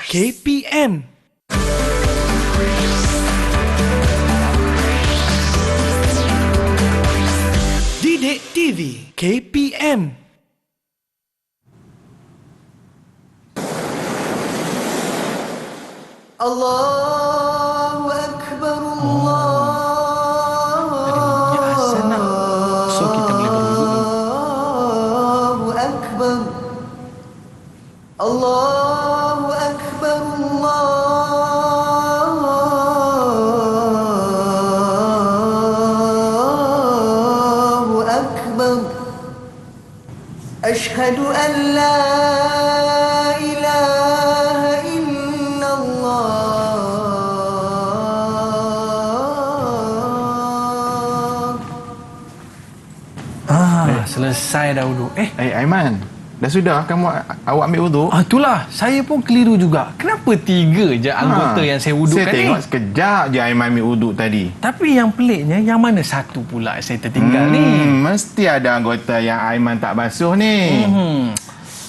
KPM. Didik TV KPM. Allahu Akbar, So kita boleh berwuduk. Allahu Akbar, Allahu Akbar, Allahu Akbar. Ashhadu an la ilaha illallah. Selesai dah wuduk. Aiman, dah sudah kamu awak ambil wuduk? Itulah, saya pun keliru juga. Kenapa 3 je anggota yang saya wudukkan Saya tengok sekejap je Aiman ambil wuduk tadi. Tapi yang peliknya, yang mana satu pula saya tertinggal ni? Mesti ada anggota yang Aiman tak basuh ni.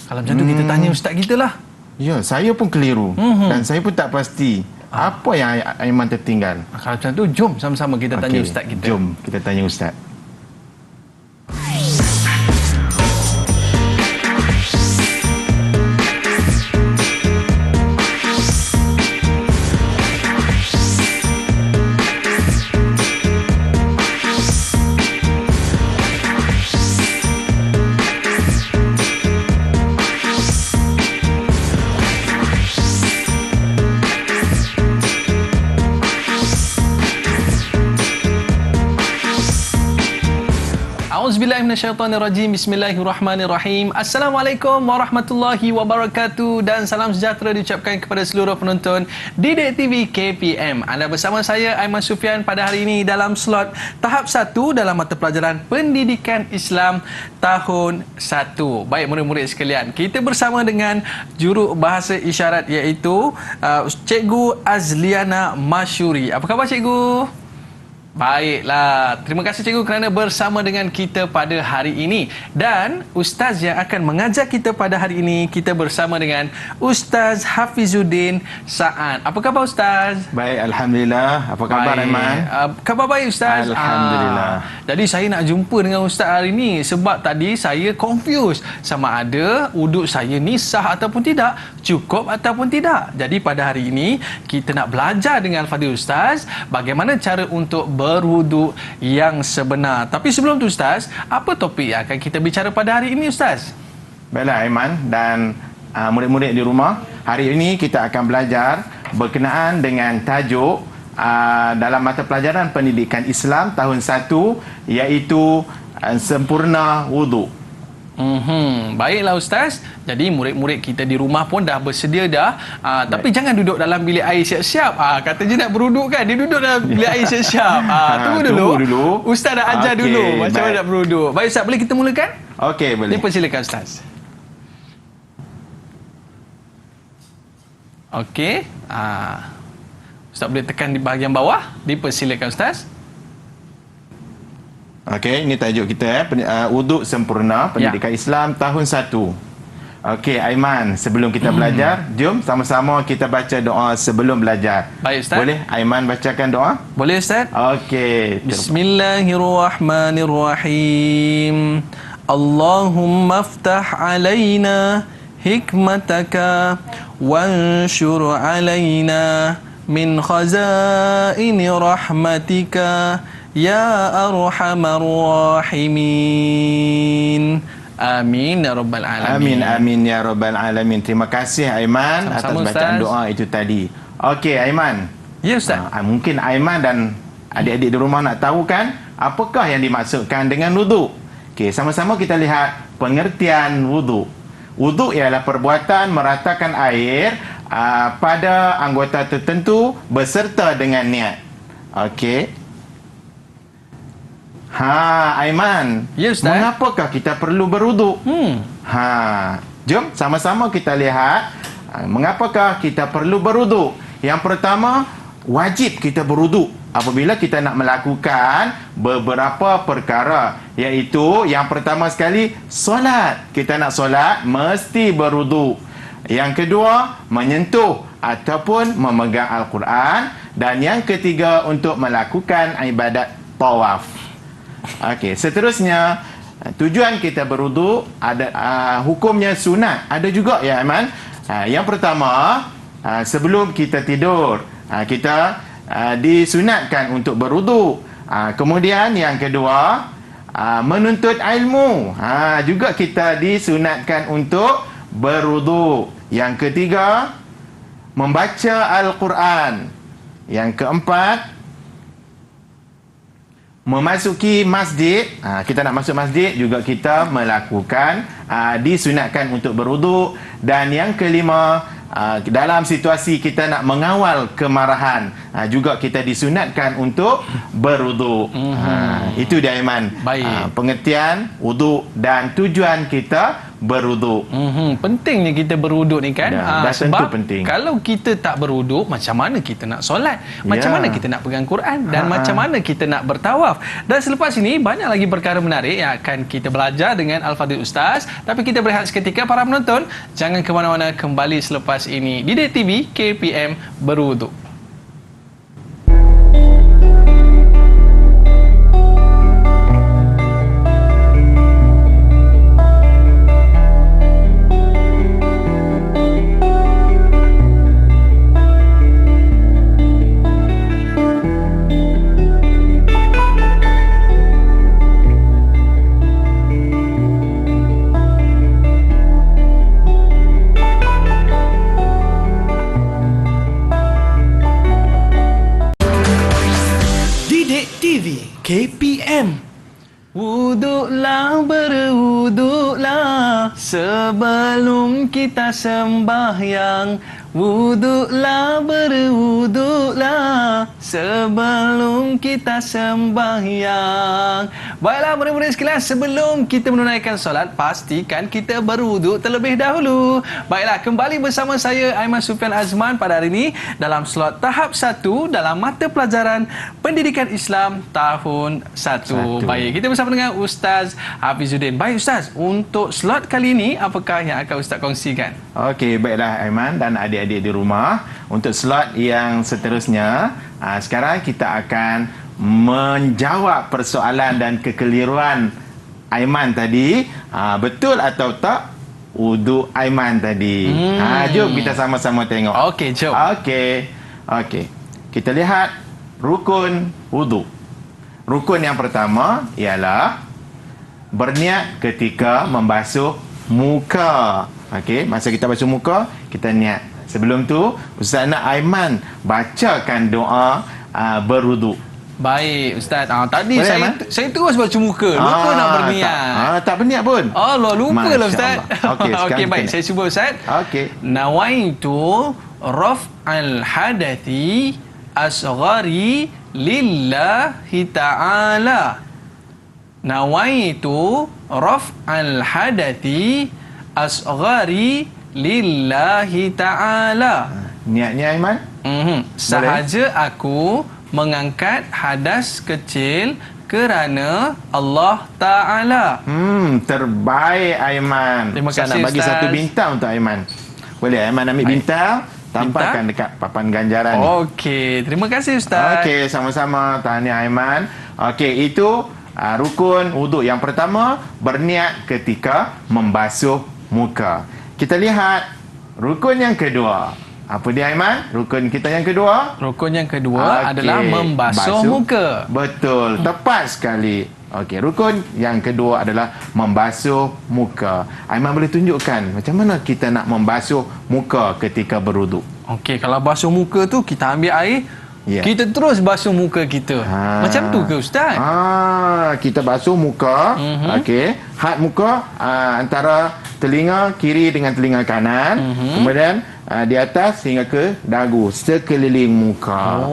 Kalau macam tu kita tanya ustaz kita lah. Ya, saya pun keliru. Dan saya pun tak pasti apa yang Aiman tertinggal. Kalau macam tu, jom sama-sama kita tanya ustaz kita. Jom kita tanya ustaz. Auzubillahiminasyaitanirrajim. Bismillahirrahmanirrahim. Assalamualaikum warahmatullahi wabarakatuh dan salam sejahtera diucapkan kepada seluruh penonton Didik TV KPM. Anda bersama saya Aiman Sufian pada hari ini dalam slot tahap 1 dalam mata pelajaran Pendidikan Islam tahun 1. Baik murid-murid sekalian, kita bersama dengan juru bahasa isyarat iaitu Cikgu Azliana Masyuri. Apa khabar cikgu? Baiklah, terima kasih cikgu kerana bersama dengan kita pada hari ini. Dan ustaz yang akan mengajar kita pada hari ini, kita bersama dengan Ustaz Hafizuddin Sa'ad. Apa khabar ustaz? Baik, alhamdulillah. Apa khabar Aiman? Khabar baik ustaz. Alhamdulillah. Jadi saya nak jumpa dengan ustaz hari ini sebab tadi saya confused sama ada wuduk saya ni sah ataupun tidak, cukup ataupun tidak. Jadi pada hari ini kita nak belajar dengan Fadil Ustaz bagaimana cara untuk berwuduk yang sebenar. Tapi sebelum tu ustaz, apa topik yang akan kita bicara pada hari ini ustaz? Baiklah Aiman dan murid-murid di rumah, hari ini kita akan belajar berkenaan dengan tajuk dalam mata pelajaran Pendidikan Islam tahun 1 iaitu sempurna wuduk. Baiklah ustaz. Jadi murid-murid kita di rumah pun dah bersedia dah. Tapi jangan duduk dalam bilik air siap-siap. Katanya nak berwuduk kan, dia duduk dalam bilik air siap-siap. Tunggu dulu. Ustaz dah ajar dulu macam mana nak berwuduk. Baik ustaz, boleh kita mulakan? Okey, boleh. Dipersilakan ustaz. Okey. Ustaz boleh tekan di bahagian bawah. Dipersilakan ustaz. Okey, ini tajuk kita wuduk sempurna Pendidikan Islam tahun 1. Okey Aiman, sebelum kita belajar, jom sama-sama kita baca doa sebelum belajar. Baik ustaz. Boleh Aiman bacakan doa? Boleh ustaz. Okey. Bismillahirrahmanirrahim. Allahumma aftah alaina hikmataka wanshur alaina min khazaini rahmatika ya arhamar rahimin. Amin ya rabbal alamin. Amin ya rabbal alamin. Terima kasih Aiman atas bacaan doa itu tadi. Okey Aiman. Ya ustaz. Mungkin Aiman dan adik-adik di rumah nak tahu kan apakah yang dimaksudkan dengan wuduk. Okey, sama-sama kita lihat pengertian wuduk. Wuduk ialah perbuatan meratakan air pada anggota tertentu beserta dengan niat. Okey. Aiman. Ya ustaz. Mengapakah kita perlu berwuduk? Jom sama-sama kita lihat mengapakah kita perlu berwuduk. Yang pertama, wajib kita berwuduk apabila kita nak melakukan beberapa perkara, iaitu yang pertama sekali solat. Kita nak solat mesti berwuduk. Yang kedua, menyentuh ataupun memegang Al-Quran. Dan yang ketiga, untuk melakukan ibadat tawaf. Okey, seterusnya, tujuan kita berwuduk ada hukumnya sunat. Ada juga ya Aiman. Yang pertama, sebelum kita tidur, kita disunatkan untuk berwuduk. Kemudian yang kedua, menuntut ilmu, juga kita disunatkan untuk berwuduk. Yang ketiga, membaca Al-Quran. Yang keempat, memasuki masjid. Kita nak masuk masjid juga kita melakukan, disunatkan untuk berwuduk. Dan yang kelima, dalam situasi kita nak mengawal kemarahan, juga kita disunatkan untuk berwuduk. Itu dia Aiman. Baik. Pengertian wuduk dan tujuan kita berwuduk. Pentingnya kita berwuduk ni kan. Dah tentu sebab penting. kalau kita tak berwuduk, macam mana kita nak solat? Macam mana kita nak pegang Quran? Dan macam mana kita nak bertawaf? Dan selepas ini, banyak lagi perkara menarik yang akan kita belajar dengan Al-Fadhil Ustaz. Tapi kita berehat seketika, para penonton. Jangan ke mana-mana, kembali selepas ini. Didik TV KPM Berwuduk. KPM. Wuduklah, berwuduklah sebelum kita sembahyang. Wuduklah, berwuduklah sebelum kita sembahyang. Baiklah murid-murid sekalian, sebelum kita menunaikan solat, pastikan kita berwuduk terlebih dahulu. Baiklah, kembali bersama saya Aiman Sufian Azman pada hari ini dalam slot tahap 1 dalam mata pelajaran Pendidikan Islam tahun 1. Baik, kita bersama dengan Ustaz Hafizuddin. Baik Ustaz, untuk slot kali ini apakah yang akan Ustaz kongsikan? Okey, baiklah Aiman dan adik-adik di rumah. Untuk slot yang seterusnya, sekarang kita akan menjawab persoalan dan kekeliruan Aiman tadi. Betul atau tak wuduk Aiman tadi? Jom kita sama-sama tengok. Okey, jom. Okey. Kita lihat rukun wuduk. Rukun yang pertama ialah berniat ketika membasuh muka. Okey, masa kita basuh muka, kita niat. Sebelum tu, Ustaz nak Aiman bacakan doa berwuduk. Baik Ustaz. Tadi Boleh, saya terus baca muka. Lupa nak berniat. Tak berniat pun. Allah, lupa lah Ustaz. Okey, Okey, baik. Saya cuba Ustaz. Okey. Nawaitu raf'al hadathi asghari lillahi ta'ala. Nawaitu raf'al hadathi asghari lillahi ta'ala. Niatnya Aiman? Sahaja aku mengangkat hadas kecil kerana Allah Ta'ala. Terbaik Aiman. Terima kasih, Saya nak bagi Ustaz. satu bintang untuk Aiman. Boleh Aiman ambil bintang, tampakkan dekat papan ganjaran ni. Okey, terima kasih Ustaz. Okey, sama-sama. Tahniah Aiman. Okey, itu rukun wuduk yang pertama, berniat ketika membasuh muka. Kita lihat rukun yang kedua. Apa dia Aiman? Rukun kita yang kedua? Rukun yang kedua adalah membasuh muka. Betul, tepat sekali. Okey, rukun yang kedua adalah membasuh muka. Aiman boleh tunjukkan macam mana kita nak membasuh muka ketika berwuduk? Okey, kalau basuh muka tu kita ambil air, kita terus basuh muka kita. Macam tu ke Ustaz? Kita basuh muka. Okey, had muka antara telinga kiri dengan telinga kanan. Kemudian di atas hingga ke dagu, sekeliling muka.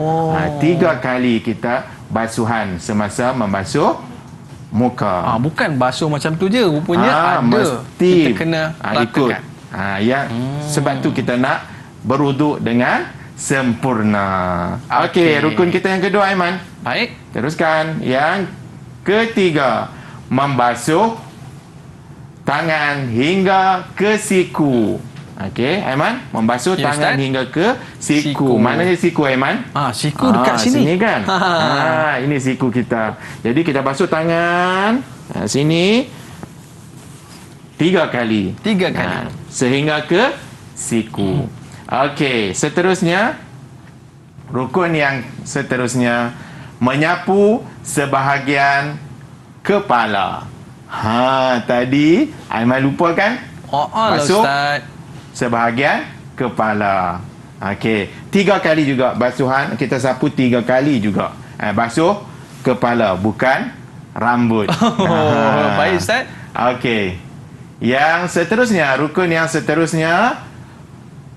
3 kali kita basuhan semasa membasuh muka. Bukan basuh macam tu je, rupanya ada. Mesti kita kena ikut. ratakan. Sebab tu kita nak berwuduk dengan sempurna. Okey, rukun kita yang kedua Aiman. Baik. Teruskan. Yang ketiga, membasuh tangan hingga ke siku. Okey, Aiman, membasuh Ya, tangan Ustaz. hingga ke siku. Siku. Mananya siku, Aiman? Siku dekat sini. Sini kan? Ini siku kita. Jadi kita basuh tangan sini 3 kali. 3 kali. Sehingga ke siku. Okey, seterusnya rukun yang seterusnya menyapu sebahagian kepala. Tadi Aiman lupa kan? Basuh Ustaz. sebahagian kepala. Okey, 3 kali juga basuhan, kita sapu 3 kali juga. Basuh kepala, bukan rambut. Baik Ustaz. Okey. Yang seterusnya, rukun yang seterusnya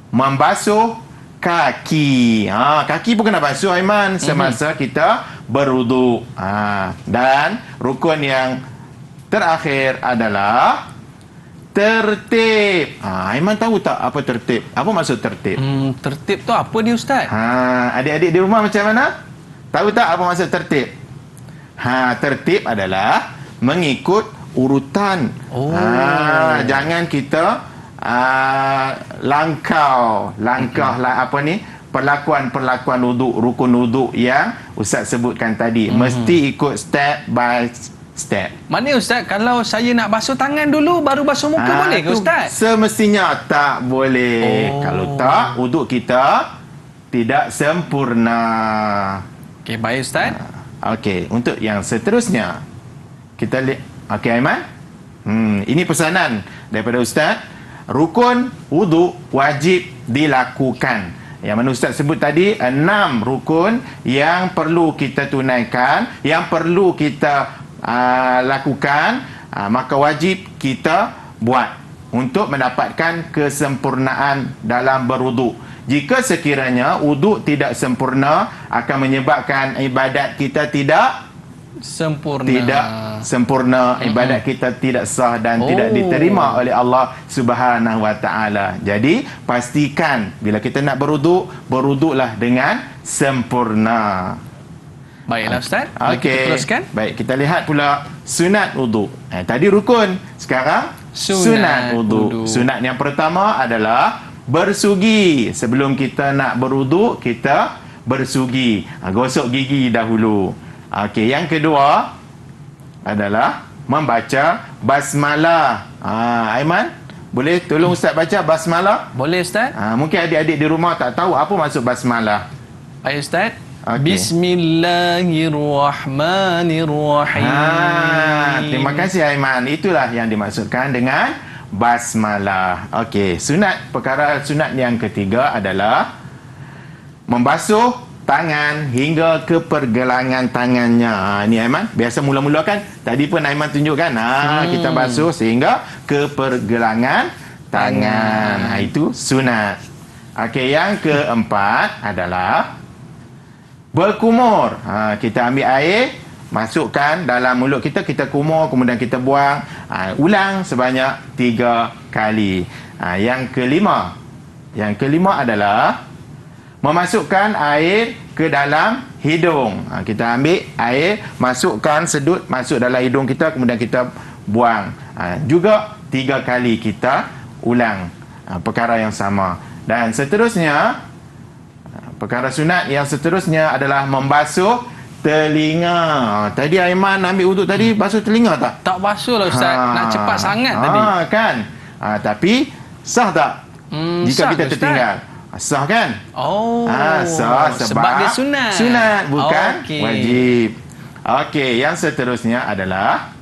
membasuh kaki. Kaki pun kena basuh, Aiman, semasa kita berwuduk. Dan rukun yang terakhir adalah tertib. Aiman tahu tak apa tertib? Apa maksud tertib? Tertib tu apa dia Ustaz? Adik-adik di rumah macam mana? Tahu tak apa maksud tertib? Tertib adalah mengikut urutan. Jangan kita langkah apa ni? Perlakuan wuduk, rukun wuduk yang Ustaz sebutkan tadi. Mesti ikut step by step. Mana Ustaz, kalau saya nak basuh tangan dulu baru basuh muka boleh ke Ustaz? Semestinya tak boleh. Kalau tak, wuduk kita tidak sempurna. Okey, baik Ustaz. Okey, untuk yang seterusnya kita lihat. Okey, Aiman. Ini pesanan daripada Ustaz. Rukun wuduk wajib dilakukan. Yang mana Ustaz sebut tadi 6 rukun yang perlu kita tunaikan, yang perlu kita lakukan, maka wajib kita buat untuk mendapatkan kesempurnaan dalam berwuduk. Jika sekiranya wuduk tidak sempurna, akan menyebabkan ibadat kita tidak sempurna, ibadat kita tidak sah dan tidak diterima oleh Allah Subhanahu Wa Taala. Jadi pastikan bila kita nak berwuduk, berwuduklah dengan sempurna. Baiklah Ustaz. Kita teruskan. Baik, kita lihat pula sunat wuduk. Tadi rukun, sekarang sunat wuduk. Sunat yang pertama adalah bersugi. Sebelum kita nak berwuduk, kita bersugi. Gosok gigi dahulu. Okey, yang kedua adalah membaca basmalah. Aiman, boleh tolong Ustaz baca basmalah? Boleh Ustaz. Mungkin adik-adik di rumah tak tahu apa maksud basmalah. Baik Ustaz. Okey. Bismillahirrahmanirrahim. Terima kasih Aiman. Itulah yang dimaksudkan dengan basmalah. Okey, perkara sunat yang ketiga adalah membasuh tangan hingga ke pergelangan tangannya. Ni Aiman, biasa mula-mula kan tadi pun Aiman tunjukkan. Kita basuh sehingga ke pergelangan tangan. Itu sunat. Okey, yang keempat adalah berkumur. Kita ambil air, masukkan dalam mulut kita, kita kumur, kemudian kita buang. Ulang sebanyak 3 kali. Yang kelima adalah memasukkan air ke dalam hidung. Kita ambil air, masukkan sedut masuk dalam hidung kita, kemudian kita buang. Juga 3 kali kita ulang perkara yang sama. Dan seterusnya, perkara sunat yang seterusnya adalah membasuh telinga. Tadi Aiman ambil wuduk tadi, basuh telinga tak? Tak basuh lah Ustaz. Nak cepat sangat tadi. Kan? Tapi sah tak? Jika sah kita ke, tertinggal. Sah kan? Sah sebab dia sunat. Sunat bukan Okey. wajib. Okey, yang seterusnya adalah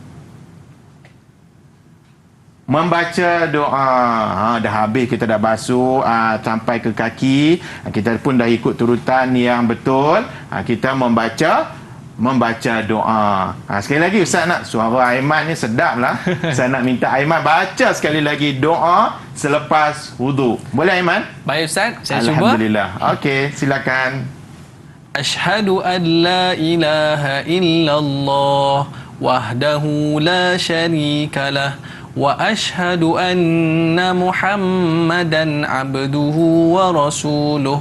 membaca doa. Dah habis kita dah basuh sampai ke kaki. Kita pun dah ikut turutan yang betul. Kita membaca doa. Sekali lagi Ustaz nak, suara Aiman ni sedap lah. Saya nak minta Aiman baca sekali lagi doa selepas wuduk. Boleh Aiman? Baik Ustaz, saya cuba. Alhamdulillah. Okey, silakan. Asyhadu an la ilaha illallah wahdahu la syarikalah wa asyhadu anna Muhammadan abduhu wa rasuluh.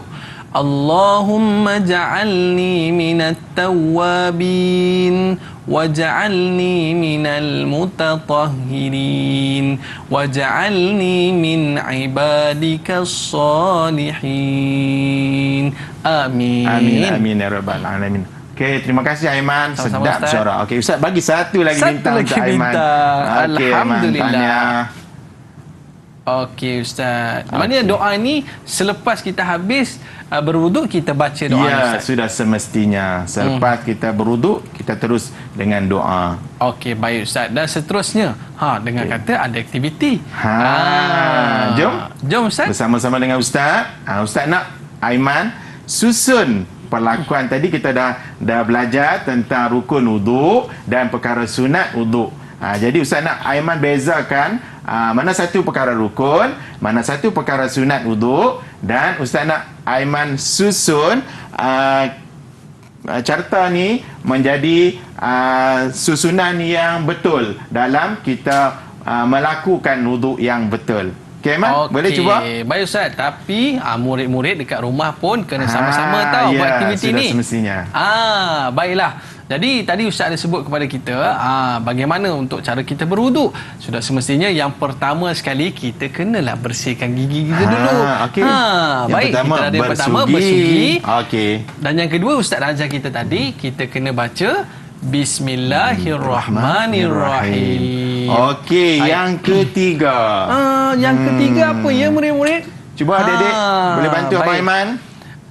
Allahumma ja'alni minat tawwabin waj'alni minal mutatahhirin waj'alni min ibadikas salihin. Amin. Amin, amin ya rabbal alamin. Okey, terima kasih Aiman. Sama-sama, Sedap Ustaz. suara. Okey, Ustaz bagi satu lagi Satu bintang lagi untuk Aiman. bintang. Okey, Aiman, Alhamdulillah. tahniah. Okey Ustaz. Maknanya doa ni selepas kita habis berwuduk kita baca doa ni, Ya, Ustaz. sudah semestinya. Selepas kita berwuduk, kita terus dengan doa. Okey, baik Ustaz. Dan seterusnya, dengan kata ada aktiviti. Jom. Jom Ustaz. Bersama-sama dengan Ustaz. Ustaz nak Aiman susun perlakuan. Tadi kita dah belajar tentang rukun wuduk dan perkara sunat wuduk. Jadi Ustaz nak Aiman bezakan mana satu perkara rukun, mana satu perkara sunat wuduk, dan Ustaz nak Aiman susun carta ni menjadi susunan yang betul dalam kita melakukan wuduk yang betul. Okey Aiman, boleh cuba? Baik Ustaz. Tapi murid-murid dekat rumah pun kena sama-sama tahu buat aktiviti sudah ni. Semestinya. Baiklah. Jadi tadi Ustaz ada sebut kepada kita bagaimana untuk cara kita berwuduk. Sudah semestinya yang pertama sekali kita kenalah bersihkan gigi kita dulu. Okey. Yang Baik, pertama, kita ada yang pertama bersugi. Okey. Dan yang kedua Ustaz ajar kita tadi, kita kena baca Bismillahirrahmanirrahim. Okey, yang ketiga. Yang ketiga apa ya murid-murid? Cuba adik-adik boleh bantu Abang baik. Aiman.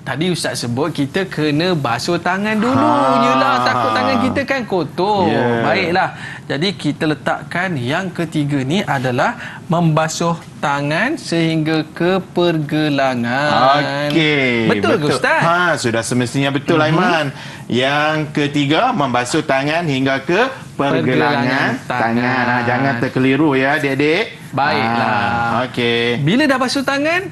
Tadi Ustaz sebut kita kena basuh tangan dulu. Yelah, takut tangan kita kan kotor. Yeah. Baiklah. Jadi kita letakkan yang ketiga ni adalah membasuh tangan sehingga ke pergelangan. Okey. Betul ke Ustaz? Sudah semestinya betul Aiman. Yang ketiga, membasuh tangan hingga ke pergelangan tangan. Jangan terkeliru ya adik-adik. Baiklah. Okey. Bila dah basuh tangan,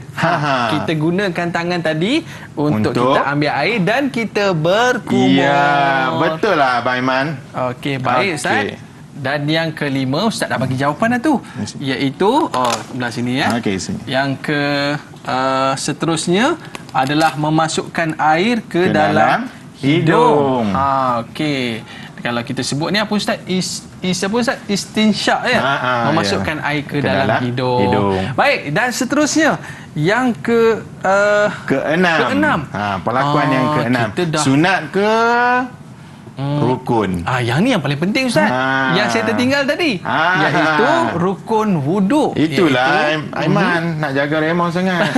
kita gunakan tangan tadi untuk kita ambil air dan kita berkumur. Ya, betul lah Abang Aiman. Okey, baik Ustaz. Dan yang kelima, Ustaz dah bagi jawapan dah tu. Iaitu, sebelah sini ya. Okey, sini. Yang seterusnya adalah memasukkan air ke dalam hidung. Okey. Kalau kita sebut ni apa Ustaz? Apa Ustaz? Istinsyak ya. Memasukkan air ke dalam hidung. Baik, dan seterusnya yang keenam. Perlakuan yang keenam. Sunat ke rukun? Yang ni yang paling penting Ustaz. Yang saya tertinggal tadi. Iaitu rukun wuduk. Itulah Aiman nak jaga Raymond sangat.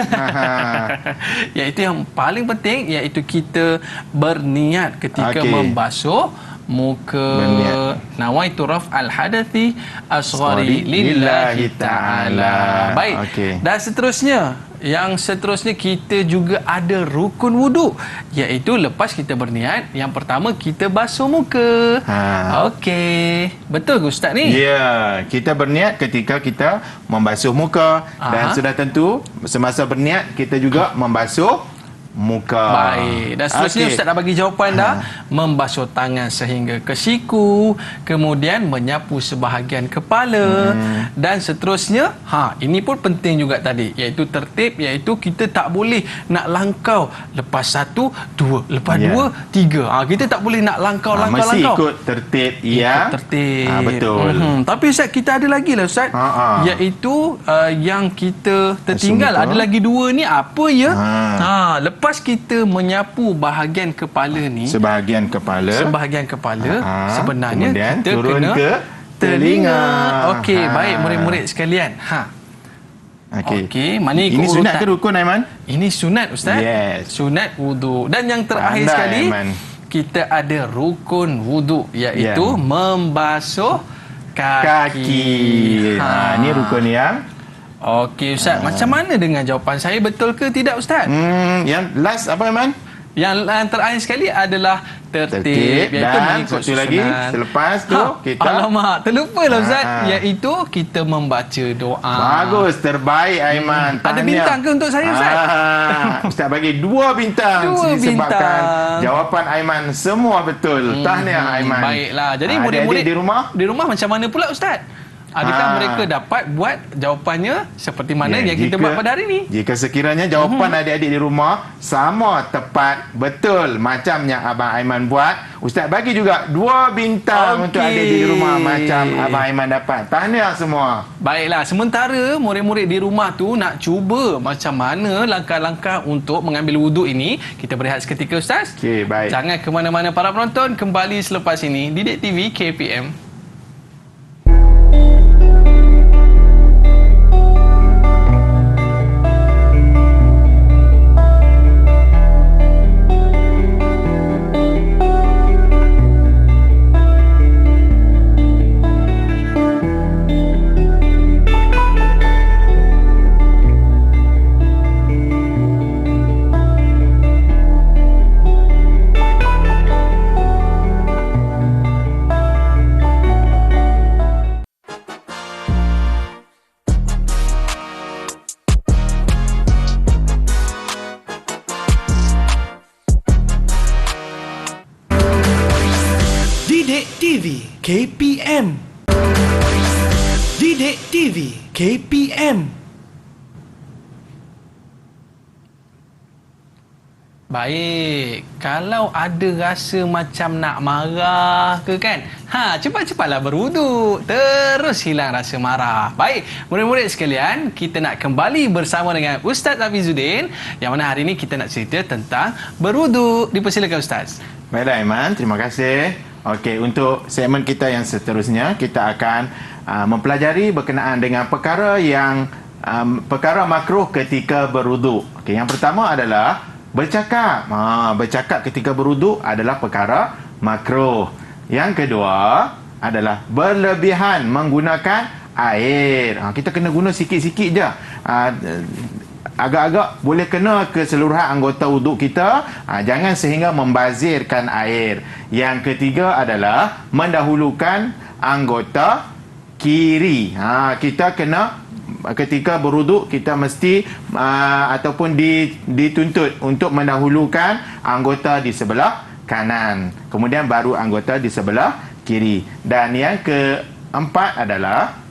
Iaitu yang paling penting, iaitu kita berniat ketika membasuh muka. Nawaitu raf'al hadathi asghari lillahi ta'ala. Baik. Dan seterusnya, yang seterusnya kita juga ada rukun wuduk, iaitu lepas kita berniat, yang pertama kita basuh muka. Okey. Betul ke Ustaz ni? Ya, kita berniat ketika kita membasuh muka. Dan sudah tentu semasa berniat kita juga membasuh muka. Baik. Dan seterusnya Ustaz dah bagi jawapan dah. Membasuh tangan sehingga ke siku, kemudian menyapu sebahagian kepala, dan seterusnya ini pun penting juga tadi, iaitu tertib, iaitu kita tak boleh nak langkau lepas satu, dua, lepas dua, tiga. Kita tak boleh nak langkau. Mesti ikut tertib. Ikut tertib. Betul. Tapi Ustaz, kita ada lagi lah Ustaz. Iaitu yang kita tertinggal. Ada lagi dua ni. Apa ya? Lepas kita menyapu bahagian kepala ni, sebahagian kepala, sebenarnya kemudian kita turun kena ke telinga. Okey, baik murid-murid sekalian. Okey, mana ikut ini sunat urutan? ke rukun Aiman? Ini sunat Ustaz. Yes. Sunat wuduk. Dan yang terakhir sekali, kita ada rukun wuduk, iaitu membasuh kaki. Ini rukun yang Okey Ustaz, macam mana dengan jawapan saya, betul ke tidak Ustaz? Yang last apa Aiman? Yang terakhir sekali adalah tertib, iaitu dan mengikut satu lagi susunan. selepas tu kita alamak, terlupalah Ustaz, iaitu kita membaca doa. Bagus, terbaik Aiman. Ada bintang ke untuk saya Ustaz? Ustaz bagi 2 bintang disebabkan jawapan Aiman semua betul. Tahniah Aiman. Baiklah. Jadi Adik-adik murid-murid di rumah macam mana pula Ustaz? Adakah mereka dapat buat jawapannya seperti mana yang kita buat pada hari ini? Jika sekiranya jawapan adik-adik di rumah sama tepat betul macam yang Abang Aiman buat, Ustaz bagi juga 2 bintang untuk adik-adik di rumah macam Abang Aiman dapat. Tahniah semua. Baiklah, sementara murid-murid di rumah tu nak cuba macam mana langkah-langkah untuk mengambil wuduk ini, kita berehat seketika Ustaz. Okey, baik. Jangan ke mana-mana para penonton, kembali selepas ini di Didik TV KPM. Didik TV KPM. Didik TV KPM. Baik, kalau ada rasa macam nak marah ke kan? Cepat-cepatlah berwuduk. Terus hilang rasa marah. Baik, murid-murid sekalian, kita nak kembali bersama dengan Ustaz Hafizuddin yang mana hari ini kita nak cerita tentang berwuduk. Dipersilakan Ustaz. Baiklah Aiman, terima kasih. Okey, untuk segmen kita yang seterusnya, kita akan mempelajari berkenaan dengan perkara yang perkara makruh ketika berwuduk. Okey, yang pertama adalah bercakap. Bercakap ketika berwuduk adalah perkara makruh. Yang kedua adalah berlebihan menggunakan air. Kita kena guna sikit-sikit je. Agak-agak boleh kena keseluruhan anggota wuduk kita. Jangan sehingga membazirkan air. Yang ketiga adalah mendahulukan anggota kiri. Kita kena ketika berwuduk kita mesti ataupun dituntut untuk mendahulukan anggota di sebelah kanan, kemudian baru anggota di sebelah kiri. Dan yang keempat adalah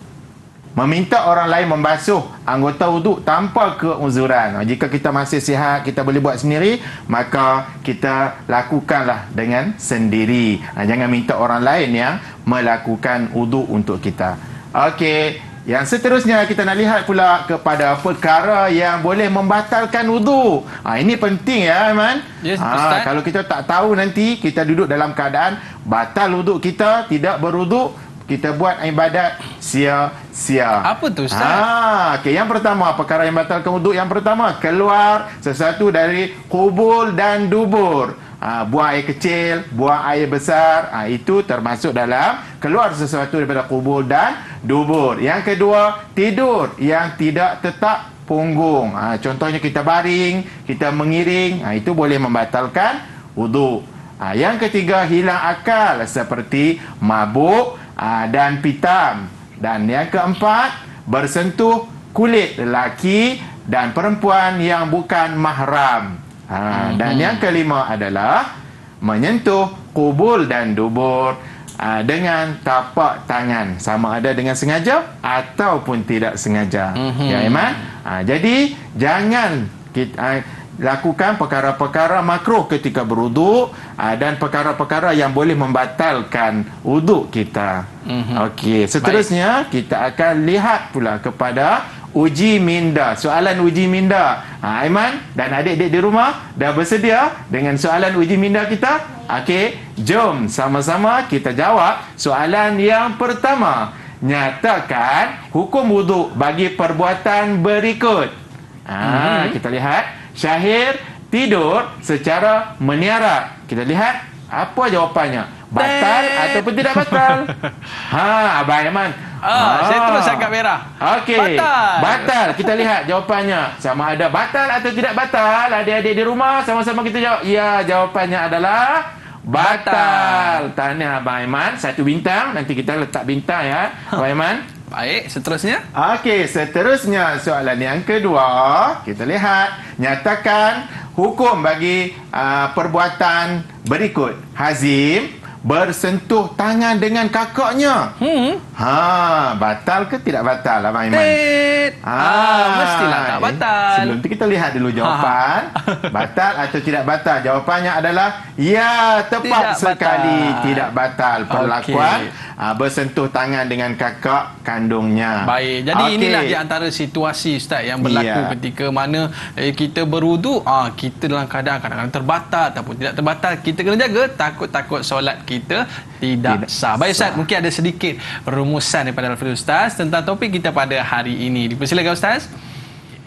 meminta orang lain membasuh anggota wuduk tanpa keuzuran. Jika kita masih sihat, kita boleh buat sendiri, maka kita lakukanlah dengan sendiri. Jangan minta orang lain yang melakukan wuduk untuk kita. Okey, yang seterusnya kita nak lihat pula kepada perkara yang boleh membatalkan wuduk. Ini penting ya Aiman. Yes, Ustaz. Kalau kita tak tahu nanti kita duduk dalam keadaan batal wuduk kita, tidak berwuduk, kita buat ibadat sia-sia. Apa tu Ustaz? Okay. Yang pertama, perkara yang batalkan wuduk yang pertama, keluar sesuatu dari kubul dan dubur. Buang air kecil, buang air besar, itu termasuk dalam keluar sesuatu daripada kubul dan dubur. Yang kedua, tidur yang tidak tetap punggung. Contohnya kita baring, kita mengiring, itu boleh membatalkan wuduk. Yang ketiga, hilang akal seperti mabuk dan pitam. Dan yang keempat, bersentuh kulit lelaki dan perempuan yang bukan mahram. Dan yang kelima adalah menyentuh kubul dan dubur dengan tapak tangan, sama ada dengan sengaja ataupun tidak sengaja. Ya Aiman. Jadi jangan kita lakukan perkara-perkara makruh ketika berwuduk dan perkara-perkara yang boleh membatalkan wuduk kita. Okey, seterusnya kita akan lihat pula kepada uji minda, soalan uji minda. Aiman dan adik-adik di rumah dah bersedia dengan soalan uji minda kita? Okey, jom sama-sama kita jawab soalan yang pertama. Nyatakan hukum wuduk bagi perbuatan berikut. Kita lihat. Syahir tidur secara meniarap. Kita lihat apa jawapannya. Batal ataupun tidak batal? Abang Aiman. Saya terus angkat merah. Okey. Batal. Kita lihat jawapannya. Sama ada batal atau tidak batal. Adik-adik di rumah sama-sama kita jawab. Ya, jawapannya adalah batal. Tahniah Abang Aiman. 1 bintang. Nanti kita letak bintang ya, Abang Aiman. Baik, seterusnya. Okey, seterusnya soalan yang kedua. Kita lihat. Nyatakan hukum bagi perbuatan berikut. Hazim bersentuh tangan dengan kakaknya. Batal ke tidak batal, Abang Aiman? Mestilah tak batal. Sebelum tu kita lihat dulu jawapan. Batal atau tidak batal? Jawapannya adalah ya, tepat Tidak sekali. batal. Tidak batal perlakuan bersentuh tangan dengan kakak kandungnya. Baik, jadi inilah di antara situasi Ustaz yang berlaku ketika mana kita berwuduk, kita dalam keadaan kadang-kadang terbatal ataupun tidak terbatal. Kita kena jaga, takut-takut solat kita tidak sah. Baik Ustaz, mungkin ada sedikit rumusan daripada Al-Fadhil Ustaz tentang topik kita pada hari ini. Dipersilakan Ustaz.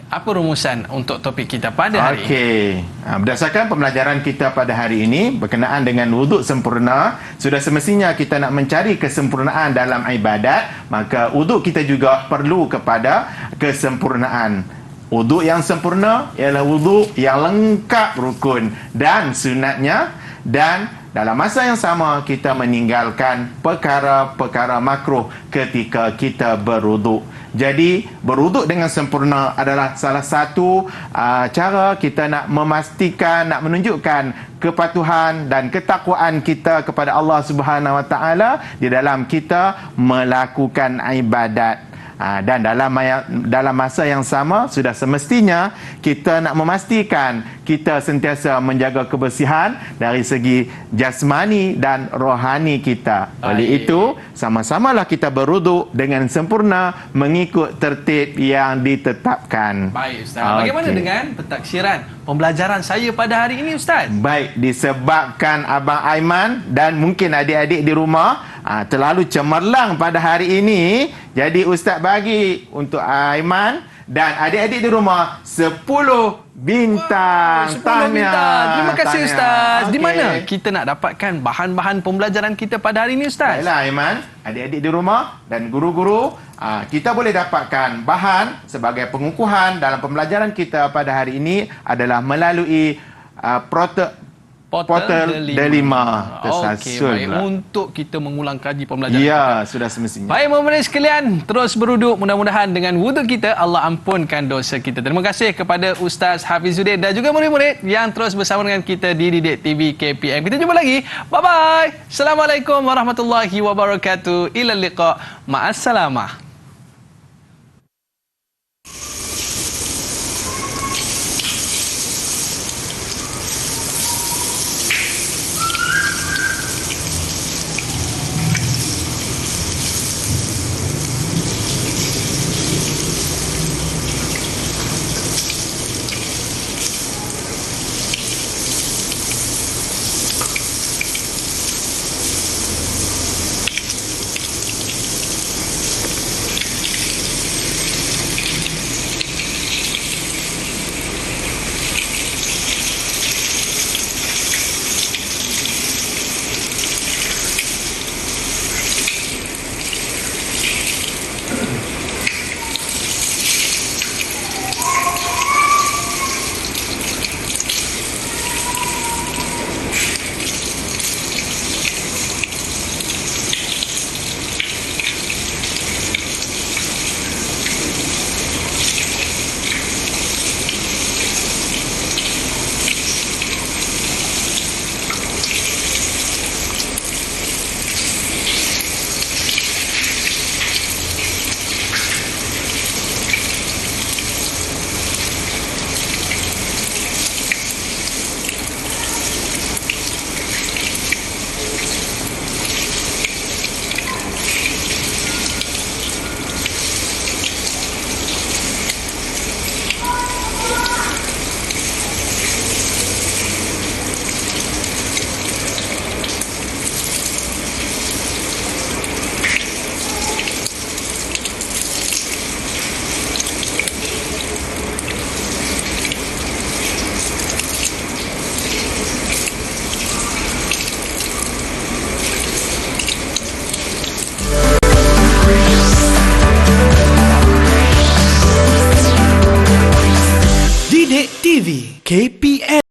Apa rumusan untuk topik kita pada hari ini? Berdasarkan pembelajaran kita pada hari ini berkenaan dengan wuduk sempurna, sudah semestinya kita nak mencari kesempurnaan dalam ibadat, maka wuduk kita juga perlu kepada kesempurnaan. Wuduk yang sempurna ialah wuduk yang lengkap rukun dan sunatnya, dan dalam masa yang sama kita meninggalkan perkara-perkara makruh ketika kita berwuduk. Jadi berwuduk dengan sempurna adalah salah satu cara kita nak memastikan, nak menunjukkan kepatuhan dan ketakwaan kita kepada Allah Subhanahu Wa Taala di dalam kita melakukan ibadat. Dan dalam masa yang sama sudah semestinya kita nak memastikan kita sentiasa menjaga kebersihan dari segi jasmani dan rohani kita. Oleh itu, sama-samalah kita berwuduk dengan sempurna mengikut tertib yang ditetapkan. Baik Ustaz. Bagaimana dengan pentaksiran pembelajaran saya pada hari ini Ustaz? Baik, disebabkan Abang Aiman dan mungkin adik-adik di rumah terlalu cemerlang pada hari ini, jadi Ustaz bagi untuk Aiman dan adik-adik di rumah 10 bintang. 10 bintang. Terima kasih Ustaz. Di Okey. mana kita nak dapatkan bahan-bahan pembelajaran kita pada hari ini Ustaz? Baiklah Aiman, adik-adik di rumah dan guru-guru, kita boleh dapatkan bahan sebagai pengukuhan dalam pembelajaran kita pada hari ini adalah melalui Portal Delima tersasul. Okey, baik. Untuk kita mengulang kaji pembelajaran. Ya, sudah semestinya. Baik, murid sekalian, terus berwuduk. Mudah-mudahan dengan wuduk kita, Allah ampunkan dosa kita. Terima kasih kepada Ustaz Hafizuddin dan juga murid-murid yang terus bersama dengan kita di Didik TV KPM. Kita jumpa lagi. Bye-bye. Assalamualaikum warahmatullahi wabarakatuh. Ila liqa. Ma'assalamah. Didik TV KPM